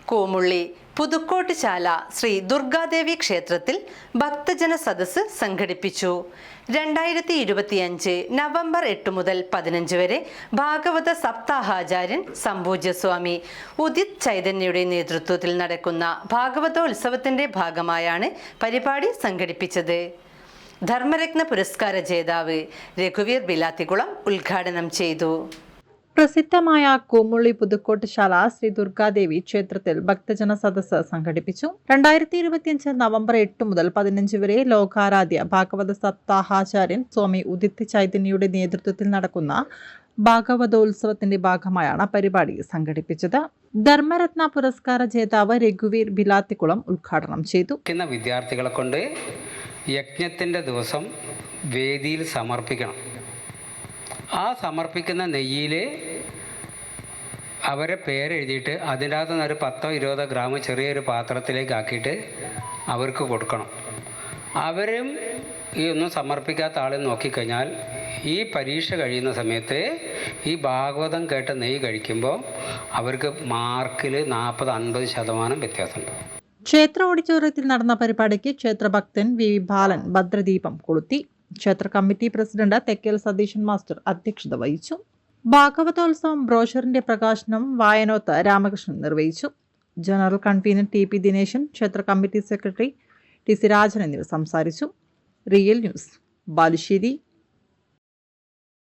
കൂമുള്ളി പുതുക്കോട്ടുശാല ശ്രീ ദുർഗാദേവി ക്ഷേത്രത്തിൽ ഭക്തജന സദസ്സ് സംഘടിപ്പിച്ചു. 2025 നവംബർ 8 മുതൽ 15 വരെ ഭാഗവത സപ്താഹാചാര്യൻ സംപൂജ്യസ്വാമി ഉദിത് ചൈതന്യയുടെ നേതൃത്വത്തിൽ നടക്കുന്ന ഭാഗവതോത്സവത്തിന്റെ ഭാഗമായാണ് പരിപാടി സംഘടിപ്പിച്ചത്. ധർമ്മരത്ന പുരസ്കാര ജേതാവ് രഘുവീർ ബിലാത്തികുളം ഉദ്ഘാടനം ചെയ്തു. പ്രസിദ്ധമായ കൂമുള്ളി പുതുക്കോട്ടുശാല ശ്രീ ദുർഗാദേവി ക്ഷേത്രത്തിൽ ഭക്തജന സദസ്സ് സംഘടിപ്പിച്ചു. 2025 നവംബർ 8 മുതൽ 15 വരെ ലോകാരാധ്യ ഭാഗവത സപ്താഹാചാര്യൻ സ്വാമി ഉദിത് ചൈതന്യയുടെ നേതൃത്വത്തിൽ നടക്കുന്ന ഭാഗവതോത്സവത്തിന്റെ ഭാഗമായാണ് പരിപാടി സംഘടിപ്പിച്ചത്. ധർമ്മരത്ന പുരസ്കാര ജേതാവ് രഘുവീർ ബിലാത്തികുളം ഉദ്ഘാടനം ചെയ്തു. വിദ്യാർത്ഥികളെ കൊണ്ട് യജ്ഞത്തിന്റെ ദിവസം വേദിയിൽ സമർപ്പിക്കണം. ആ സമർപ്പിക്കുന്ന നെയ്യിൽ അവരെ പേരെഴുതിയിട്ട് അതിനകത്ത് നിന്ന് ഒരു 10-20 ഗ്രാം ചെറിയൊരു പാത്രത്തിലേക്ക് ആക്കിയിട്ട് അവർക്ക് കൊടുക്കണം. അവരും ഈ ഒന്നും സമർപ്പിക്കാത്ത ആളെ നോക്കിക്കഴിഞ്ഞാൽ ഈ പരീക്ഷ കഴിയുന്ന സമയത്ത് ഈ ഭാഗവതം കേട്ട നെയ്യ് കഴിക്കുമ്പോൾ അവർക്ക് മാർക്കിൽ 40-50% വ്യത്യാസമുണ്ട്. ക്ഷേത്ര ഓഡിറ്റോറിയത്തിൽ നടന്ന പരിപാടിക്ക് ക്ഷേത്രഭക്തൻ വി ബാലൻ ഭദ്രദീപം കൊളുത്തി. ക്ഷേത്ര committee president Thekkel Satheeshan master അധ്യക്ഷത വഹിച്ചു. ഭാഗവതോത്സവം ബ്രോഷറിന്റെ പ്രകാശനം വായനോത്ത് രാമകൃഷ്ണൻ നിർവഹിച്ചു. General convener T P Dineshan, ക്ഷേത്ര committee secretary T C Rajan എന്നിവർ സംസാരിച്ചു. Real news, Balussery.